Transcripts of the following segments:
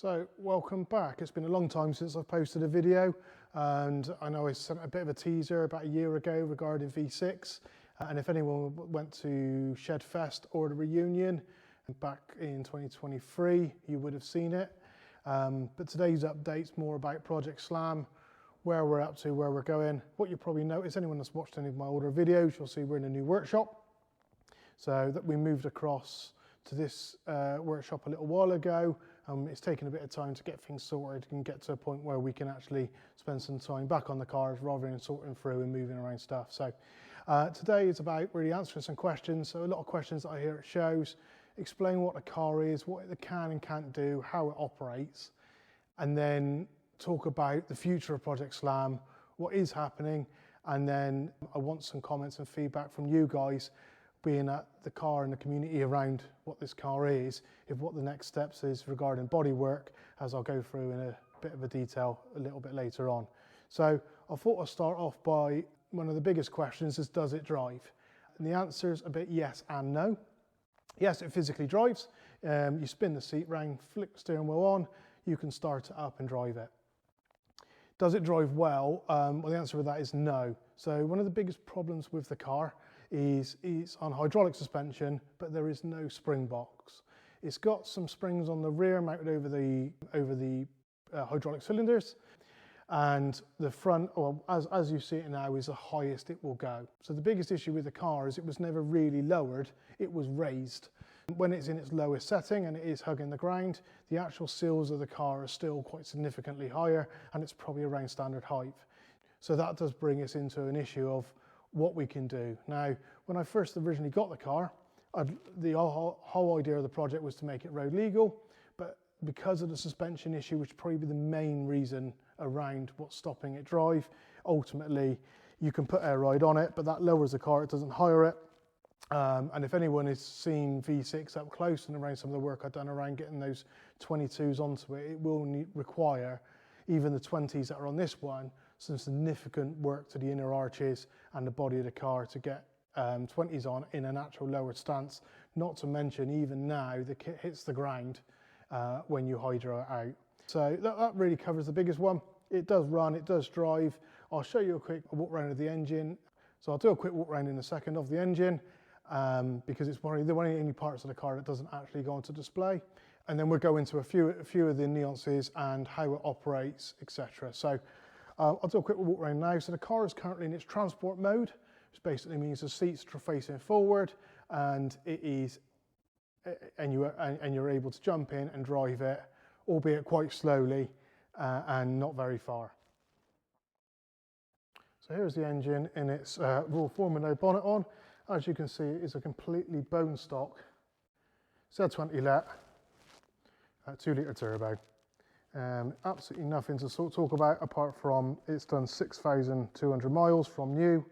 So welcome back. It's been a long time since I've posted a video, and I know I sent a bit of a teaser about a year ago regarding V6, and if anyone went to Shedfest or the reunion back in 2023 you would have seen it, but today's update's more about Project Slam, where we're up to, where we're going. What you probably notice, anyone that's watched any of my older videos, you'll see we're in a new workshop. So that we moved across to this workshop a little while ago. It's taken a bit of time to get things sorted and get to a point where we can actually spend some time back on the cars rather than sorting through and moving around stuff. So today is about really answering some questions. So a lot of questions that I hear at shows, explain what a car is, what it can and can't do, how it operates, and then talk about the future of Project Slam, what is happening, and then I want some comments and feedback from you guys being at the car and the community around what this car is, if what the next steps is regarding bodywork, as I'll go through in a bit of a detail a little bit later on. So I thought I'd start off by one of the biggest questions is, does it drive? And the answer is a bit yes and no. Yes, it physically drives. You spin the seat round, flick the steering wheel on, you can start it up and drive it. Does it drive well? Well, the answer to that is no. So one of the biggest problems with the car is it's on hydraulic suspension, but there is no spring box. It's got some springs on the rear mounted over the hydraulic cylinders, and the front, or as you see it now, is the highest it will go. So the biggest issue with the car is it was never really lowered, it was raised. When it's in its lowest setting and it is hugging the ground, the actual sills of the car are still quite significantly higher, and it's probably around standard height. So that does bring us into an issue of what we can do. Now, when I first originally got the car, the whole idea of the project was to make it road legal, but because of the suspension issue, which would probably be the main reason around what's stopping it drive, ultimately you can put air ride on it, but that lowers the car, it doesn't higher it. And if anyone has seen V6 up close and around some of the work I've done around getting those 22s onto it, it will require, even the 20s that are on this one, some significant work to the inner arches and the body of the car to get 20s on in a natural lowered stance. Not to mention, even now, the kit hits the ground when you hydro it out. So that really covers the biggest one. It does run, it does drive. I'll show you a quick walk around of the engine. So I'll do a quick walk around in a second of the engine because it's one of the only parts of the car that doesn't actually go onto display. And then we'll go into a few of the nuances and how it operates, etc. So I'll do a quick walk around now. So the car is currently in its transport mode, which basically means the seats are facing forward, and you're able to jump in and drive it, albeit quite slowly and not very far. So here's the engine in its raw form with no bonnet on. As you can see, it is a completely bone stock Z20 let 2-litre turbo. Absolutely nothing to talk about apart from it's done 6,200 miles from new,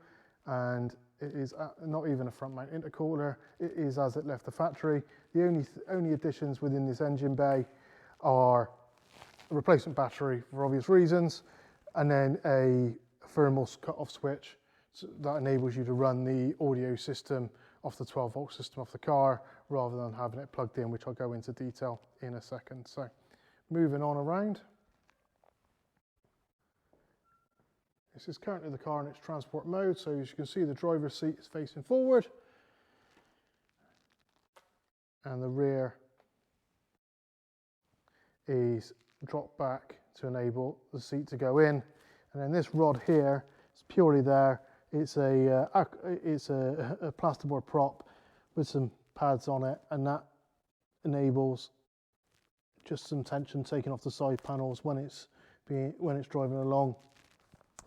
and it is not even a front mount intercooler. It is as it left the factory. The only additions within this engine bay are a replacement battery for obvious reasons, and then a thermal cut-off switch that enables you to run the audio system off the 12-volt system off the car rather than having it plugged in, which I'll go into detail in a second. So moving on around. This is currently the car in its transport mode, so as you can see the driver's seat is facing forward and the rear is dropped back to enable the seat to go in. And then this rod here is purely there. It's a plasterboard prop with some pads on it, and that enables just some tension taken off the side panels when it's driving along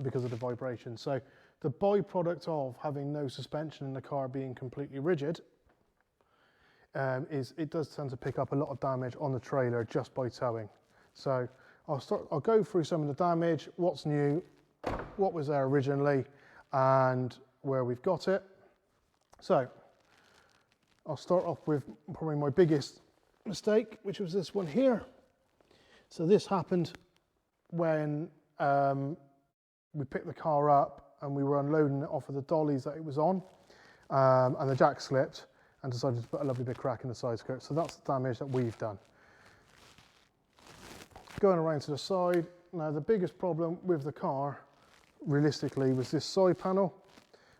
because of the vibration. So the byproduct of having no suspension in the car being completely rigid is it does tend to pick up a lot of damage on the trailer just by towing. So I'll go through some of the damage, what's new, what was there originally, and where we've got it. So I'll start off with probably my biggest mistake, which was this one here. So this happened when we picked the car up and we were unloading it off of the dollies that it was on, and the jack slipped and decided to put a lovely big crack in the side skirt. So that's the damage that we've done. Going around to the side, now the biggest problem with the car, realistically, was this side panel.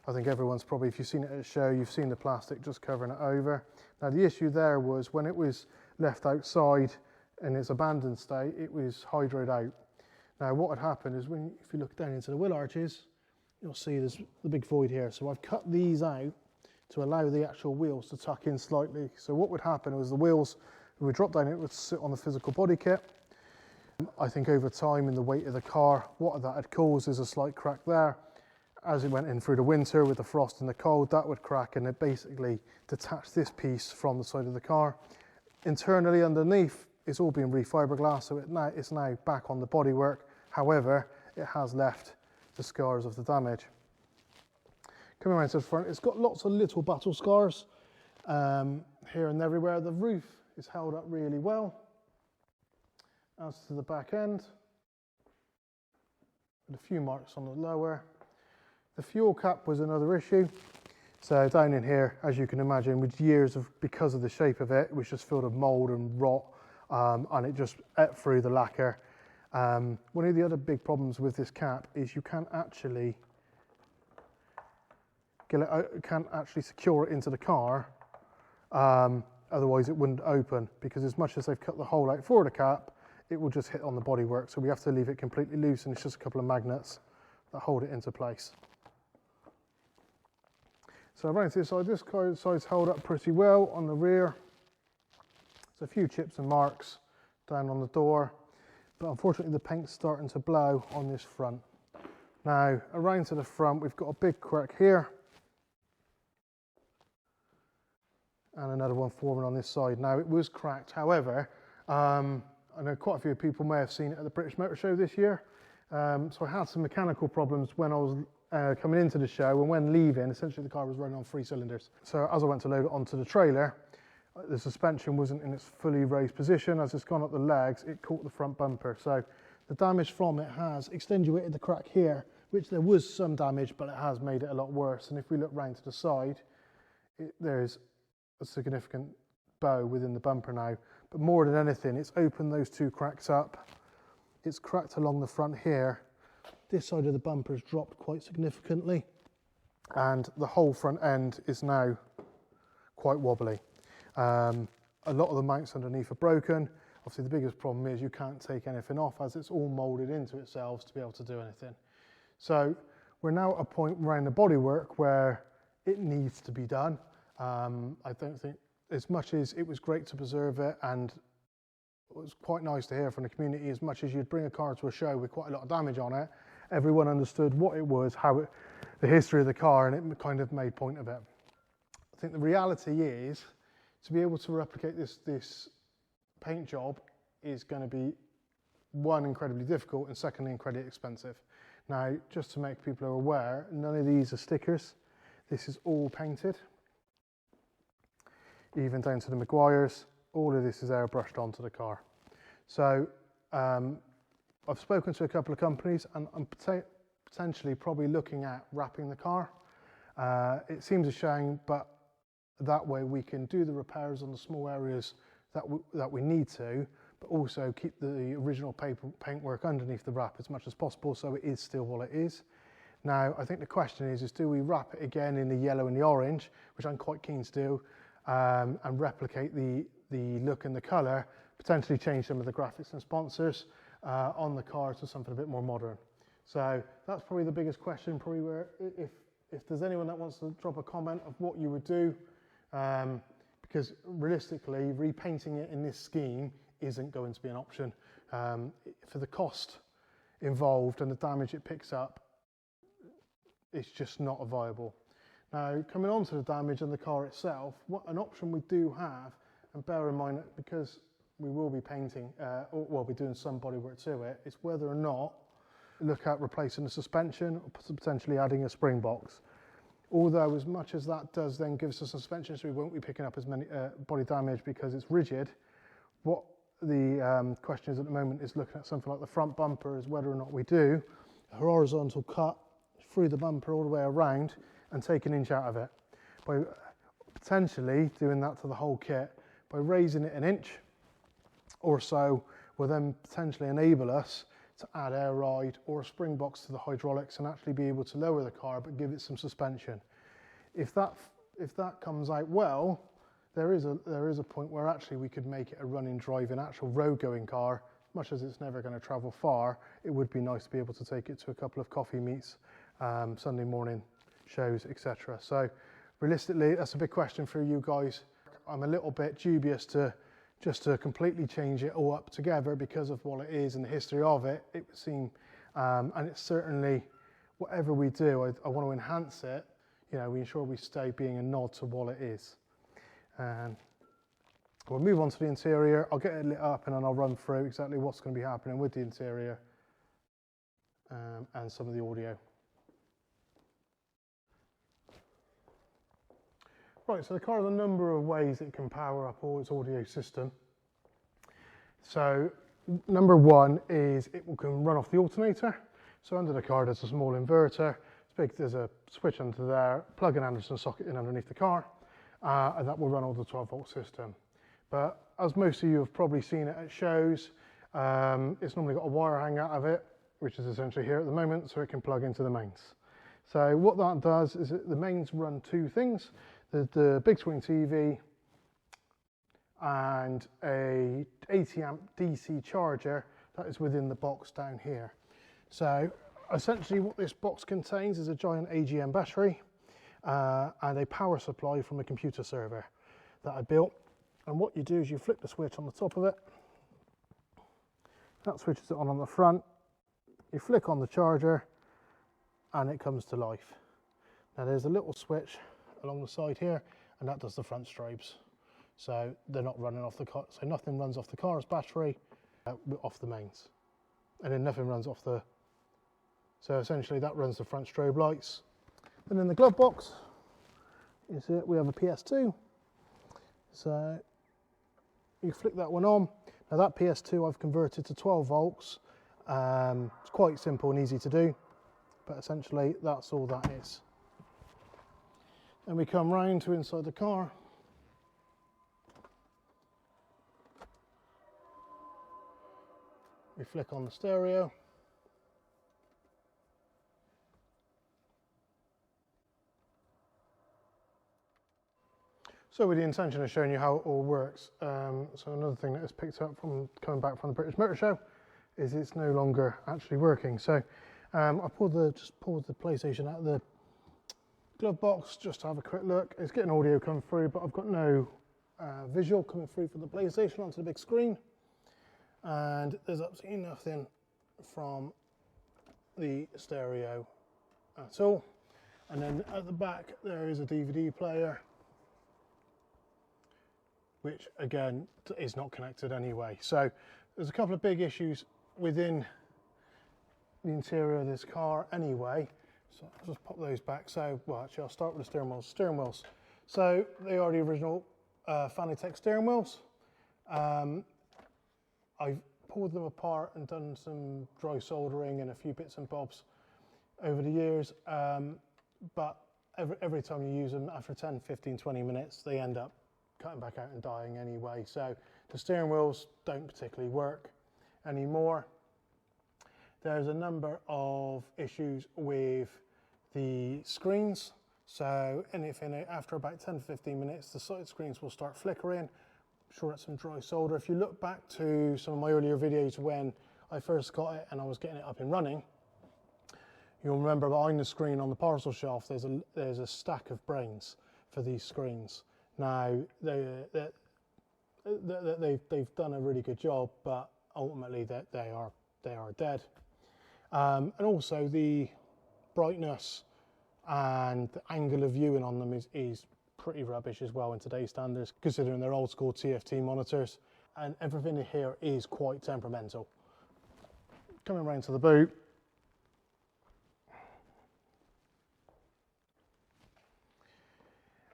I think everyone's probably, if you've seen it at a show, you've seen the plastic just covering it over. Now the issue there was when it was left outside in its abandoned state, it was hydroed out. Now what had happened is if you look down into the wheel arches, you'll see there's the big void here. So I've cut these out to allow the actual wheels to tuck in slightly. So what would happen was the wheels would drop down, it would sit on the physical body kit. I think over time in the weight of the car, what that had caused is a slight crack there. As it went in through the winter with the frost and the cold, that would crack and it basically detached this piece from the side of the car. Internally underneath, it's all been refiberglass, so it's now back on the bodywork. However, it has left the scars of the damage. Coming around to the front, it's got lots of little battle scars here and everywhere. The roof is held up really well. As to the back end, with a few marks on the lower. The fuel cap was another issue. So down in here, as you can imagine, with years of, because of the shape of it, it was just filled with mold and rot, and it just ate through the lacquer. One of the other big problems with this cap is you can't actually secure it into the car, otherwise it wouldn't open, because as much as they've cut the hole out for the cap, it will just hit on the bodywork, so we have to leave it completely loose, and it's just a couple of magnets that hold it into place. So around to this side, this side's held up pretty well on the rear. There's a few chips and marks down on the door, but unfortunately the paint's starting to blow on this front. Now around to the front, we've got a big crack here, and another one forming on this side. Now it was cracked, however, I know quite a few people may have seen it at the British Motor Show this year. So I had some mechanical problems when I was coming into the show, and when leaving, essentially the car was running on 3 cylinders. So as I went to load it onto the trailer, the suspension wasn't in its fully raised position. As it's gone up the legs, it caught the front bumper. So the damage from it has extenuated the crack here, which there was some damage, but it has made it a lot worse. And if we look round to the side, there's a significant bow within the bumper now. But more than anything, it's opened those 2 cracks up. It's cracked along the front here. This side of the bumper has dropped quite significantly, and the whole front end is now quite wobbly. A lot of the mounts underneath are broken. Obviously the biggest problem is you can't take anything off, as it's all moulded into itself to be able to do anything. So we're now at a point around the bodywork where it needs to be done. I don't think, as much as it was great to preserve it, and it was quite nice to hear from the community, as much as you'd bring a car to a show with quite a lot of damage on it, everyone understood what it was, the history of the car, and it kind of made point of it. I think the reality is, to be able to replicate this paint job is going to be, one, incredibly difficult, and secondly, incredibly expensive. Now, just to make people aware, none of these are stickers. This is all painted, even down to the Maguires. All of this is airbrushed onto the car. So I've spoken to a couple of companies, and I'm potentially probably looking at wrapping the car. It seems a shame, but that way we can do the repairs on the small areas that we need to, but also keep the original paintwork underneath the wrap as much as possible, so it is still what it is. Now, I think the question is do we wrap it again in the yellow and the orange, which I'm quite keen to do, and replicate the look and the colour, potentially change some of the graphics and sponsors on the car to something a bit more modern. So that's probably the biggest question, probably where if there's anyone that wants to drop a comment of what you would do, because realistically repainting it in this scheme isn't going to be an option. For the cost involved and the damage it picks up, it's just not viable. Now, coming on to the damage in the car itself, what an option we do have, and bear in mind that because we will be painting, or we'll be doing some bodywork to it, it's whether or not look at replacing the suspension or potentially adding a spring box. Although as much as that does then give us a suspension, so we won't be picking up as many body damage because it's rigid, what the question is at the moment is looking at something like the front bumper, is whether or not we do a horizontal cut through the bumper all the way around and take an inch out of it. By potentially doing that to the whole kit, by raising it an inch or so, will then potentially enable us to add air ride or a spring box to the hydraulics and actually be able to lower the car but give it some suspension. If that comes out well, there is a point where actually we could make it a running, driving, actual road going car. Much as it's never going to travel far, it would be nice to be able to take it to a couple of coffee meets, Sunday morning shows, etc. So realistically, that's a big question for you guys. I'm a little bit dubious to completely change it all up together because of what it is and the history of it. It would seem, and it's certainly, whatever we do, I want to enhance it. You know, we ensure we stay being a nod to what it is. We'll move on to the interior. I'll get it lit up and then I'll run through exactly what's going to be happening with the interior and some of the audio. Right, so the car has a number of ways it can power up all its audio system. So number one is it can run off the alternator. So under the car there's a small inverter. It's big, there's a switch under there, plug an Anderson socket in underneath the car, and that will run all the 12-volt system. But as most of you have probably seen it at shows, it's normally got a wire hang out of it, which is essentially here at the moment, so it can plug into the mains. So what that does is the mains run two things. The big screen TV and a 80 amp DC charger that is within the box down here. So essentially what this box contains is a giant AGM battery and a power supply from a computer server that I built. And what you do is you flip the switch on the top of it. That switches it on the front. You flick on the charger and it comes to life. Now there's a little switch along the side here and that does the front strobes. So they're not running off the car, so nothing runs off the car's battery, off the mains. And then nothing runs off the, so essentially that runs the front strobe lights. And in the glove box, you see it, we have a PS2. So you flick that one on. Now that PS2 I've converted to 12 volts. It's quite simple and easy to do, but essentially that's all that is. And we come round to inside the car. We flick on the stereo. So with the intention of showing you how it all works, so another thing that is picked up from coming back from the British Motor Show is it's no longer actually working. So I just pulled the PlayStation out of the glove box just to have a quick look. It's getting audio come through, but I've got no visual coming through from the PlayStation onto the big screen. And there's absolutely nothing from the stereo at all. And then at the back there is a DVD player, which again is not connected anyway. So there's a couple of big issues within the interior of this car anyway. So I'll just pop those back. So, well, actually I'll start with the steering wheels. Steering wheels. So they are the original Fanatec steering wheels. I've pulled them apart and done some dry soldering and a few bits and bobs over the years. But every time you use them, after 10, 15, 20 minutes, they end up cutting back out and dying anyway. So the steering wheels don't particularly work anymore. There's a number of issues with the screens. So anything after about 10 to 15 minutes, the side screens will start flickering. I'm sure it's some dry solder. If you look back to some of my earlier videos when I first got it and I was getting it up and running, you'll remember behind the screen on the parcel shelf, there's a stack of brains for these screens. Now, they've done a really good job, but ultimately they are dead. And also the brightness and the angle of viewing on them is pretty rubbish as well in today's standards, considering they're old school TFT monitors, and everything here is quite temperamental. Coming around to the boot.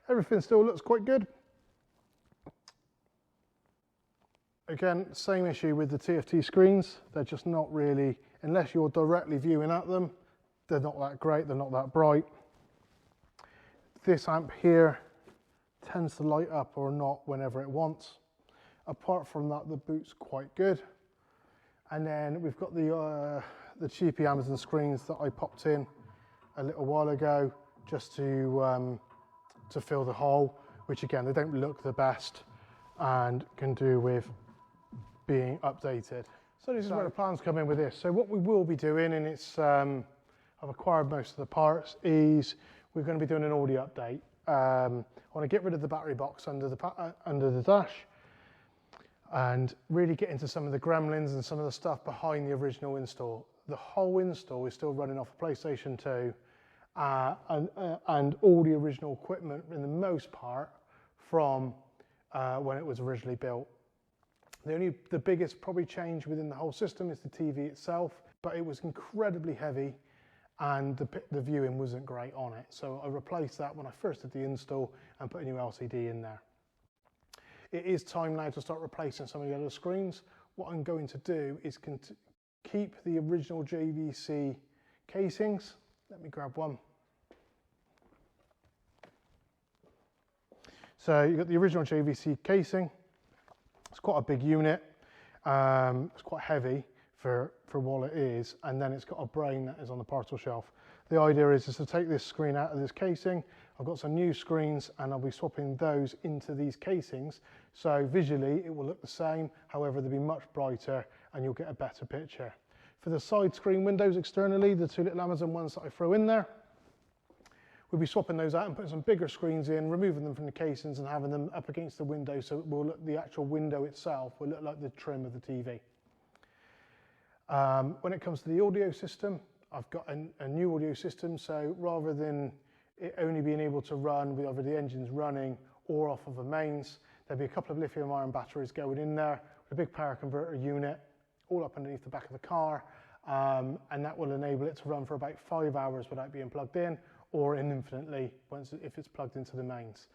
Everything still looks quite good. Again, same issue with the TFT screens. They're just not really, unless you're directly viewing at them, they're not that great, they're not that bright. This amp here tends to light up or not whenever it wants. Apart from that, the boot's quite good. And then we've got the cheapy Amazon screens that I popped in a little while ago just to fill the hole, which again, they don't look the best and can do with being updated. So this is where the plans come in with this. So what we will be doing, and it's, I've acquired most of the parts, is we're going to be doing an audio update. I want to get rid of the battery box under the dash and really get into some of the gremlins and some of the stuff behind the original install. The whole install is still running off a PlayStation 2 and all the original equipment, in the most part, from when it was originally built. The biggest probably change within the whole system is the TV itself, but it was incredibly heavy and the viewing wasn't great on it. So I replaced that when I first did the install and put a new LCD in there. It is time now to start replacing some of the other screens. What I'm going to do is keep the original JVC casings. Let me grab one. So you've got the original JVC casing. It's quite a big unit. It's quite heavy for what it is, and then it's got a brain that is on the parcel shelf. The idea is to take this screen out of this casing. I've got some new screens and I'll be swapping those into these casings. So visually it will look the same, however they'll be much brighter and you'll get a better picture. For the side screen windows externally, the two little Amazon ones that I throw in there, we'll be swapping those out and putting some bigger screens in, removing them from the casings and having them up against the window, so it will look, the actual window itself will look like the trim of the TV. When it comes to the audio system, I've got a new audio system, so rather than it only being able to run with either the engines running or off of the mains, there'll be a couple of lithium ion batteries going in there, with a big power converter unit, all up underneath the back of the car, and that will enable it to run for about 5 hours without being plugged in, or infinitely if it's plugged into the mains.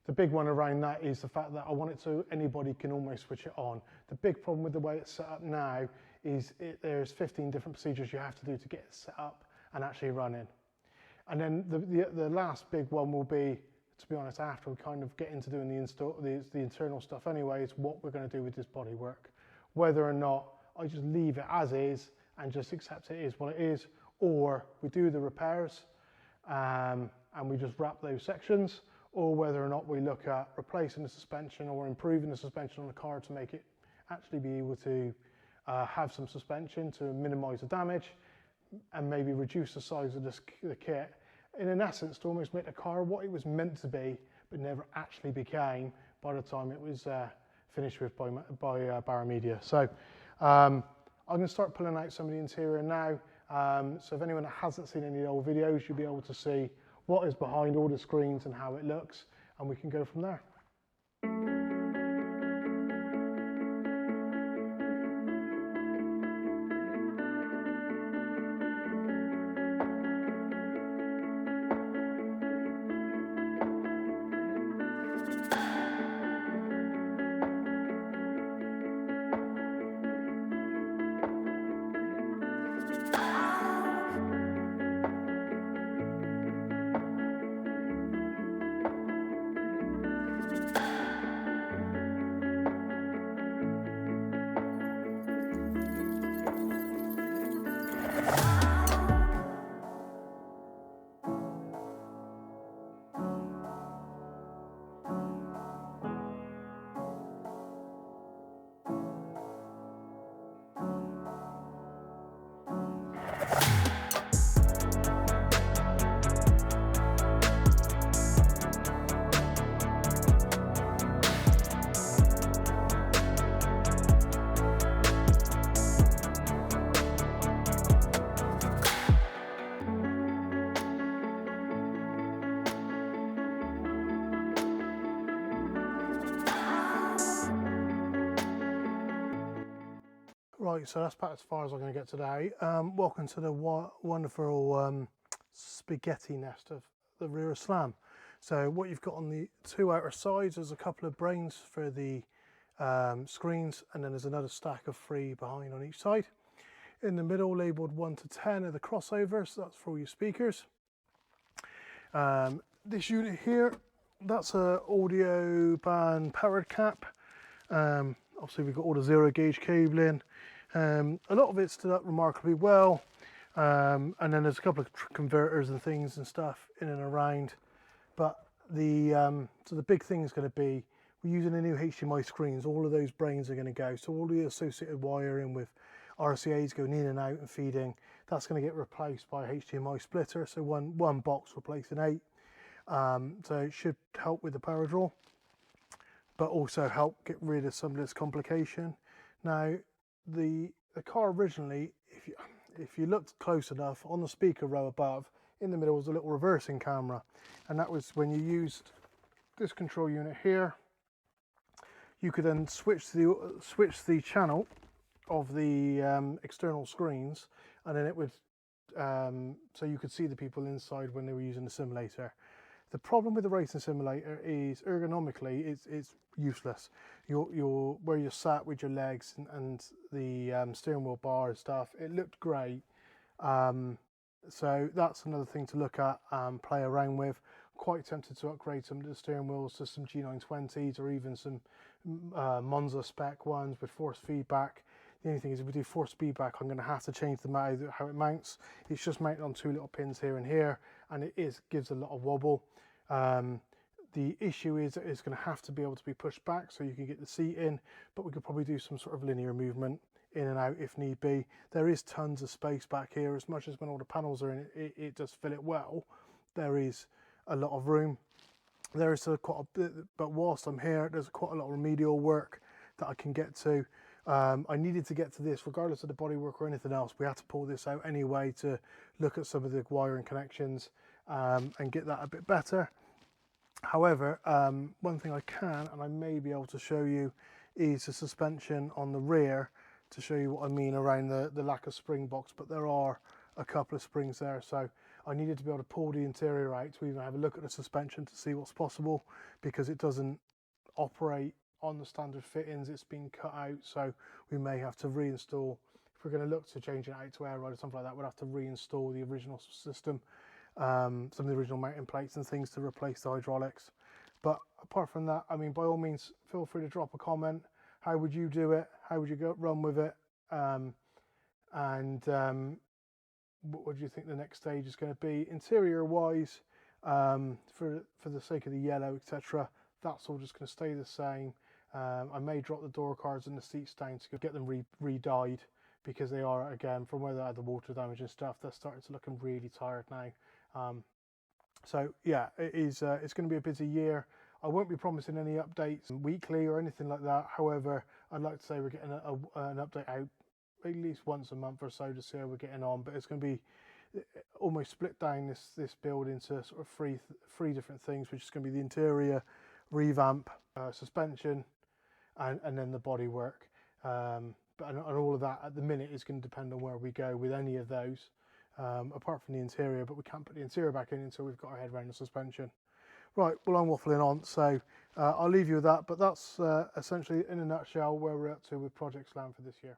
The big one around that is the fact that I want it so anybody can almost switch it on. The big problem with the way it's set up now is there's 15 different procedures you have to do to get it set up and actually running. And then the last big one will be, to be honest, after we kind of get into doing the internal stuff anyway, is what we're going to do with this bodywork. Whether or not I just leave it as is and just accept it is what it is, or we do the repairs and we just wrap those sections, or whether or not we look at replacing the suspension or improving the suspension on the car to make it actually be able to have some suspension to minimize the damage and maybe reduce the size of the kit, in essence to almost make the car what it was meant to be but never actually became by the time it was finished with by Barra Media. So I'm going to start pulling out some of the interior now, so if anyone that hasn't seen any of the old videos, you'll be able to see what is behind all the screens and how it looks, and we can go from there. Right, so that's about as far as I'm going to get today. Welcome to the wonderful spaghetti nest of the rear of Slam. So what you've got on the two outer sides is a couple of brains for the screens, and then there's another stack of 3 behind on each side. In the middle, labelled 1 to 10, are the crossovers, so that's for all your speakers. This unit here, that's a audio band powered cap. Obviously we've got all the 0 gauge cabling. A lot of it stood up remarkably well, and then there's a couple of converters and things and stuff in and around. But so the big thing is going to be, we're using the new HDMI screens. All of those brains are going to go. So all the associated wiring with RCAs going in and out and feeding, that's going to get replaced by a HDMI splitter. So one box replacing 8. So it should help with the power draw, but also help get rid of some of this complication. Now, the car originally, if you looked close enough, on the speaker row above, in the middle was a little reversing camera, and that was when you used this control unit here. You could then switch the channel of the external screens, and then it would so you could see the people inside when they were using the simulator. The problem with the racing simulator is ergonomically it's useless. Where you're sat with your legs and the steering wheel bar and stuff, it looked great. So that's another thing to look at and play around with. Quite tempted to upgrade some of the steering wheels to some G920s or even some Monza spec ones with force feedback. The only thing is, if we do force feedback, I'm going to have to change how it mounts. It's just mounted on 2 little pins here and here, and it gives a lot of wobble. The issue is that it's going to have to be able to be pushed back so you can get the seat in, but we could probably do some sort of linear movement in and out if need be. There is tons of space back here. As much as when all the panels are in it, it does fill it well. There is a lot of room. There is quite a bit, but whilst I'm here, there's quite a lot of remedial work that I can get to. I needed to get to this regardless of the bodywork or anything else. We had to pull this out anyway to look at some of the wiring connections and get that a bit better. However, one thing I can, and I may be able to show you, is the suspension on the rear, to show you what I mean around the lack of spring box, but there are a couple of springs there, so I needed to be able to pull the interior out to even have a look at the suspension to see what's possible, because it doesn't operate on the standard fittings. It's been cut out, so we may have to reinstall. If we're going to look to change it out to air ride or something like that, we'll have to reinstall the original system, some of the original mounting plates and things to replace the hydraulics. But apart from that, I mean, by all means, feel free to drop a comment. How would you do it? How would you run with it? What do you think the next stage is going to be? Interior wise, for the sake of the yellow, etc., that's all just going to stay the same. I may drop the door cards and the seats down to get them re-dyed, because they are, again, from where they had the water damage and stuff, they're starting to look really tired now. So yeah, it's going to be a busy year. I won't be promising any updates weekly or anything like that. However, I'd like to say we're getting an update out at least once a month or so to see how we're getting on. But it's going to be almost split down this build into sort of three different things, which is going to be the interior, revamp, suspension, and then the bodywork. And all of that at the minute is going to depend on where we go with any of those, apart from the interior. But we can't put the interior back in until we've got our head around the suspension. Right, well, I'm waffling on, so I'll leave you with that. But that's essentially, in a nutshell, where we're up to with Project Slam for this year.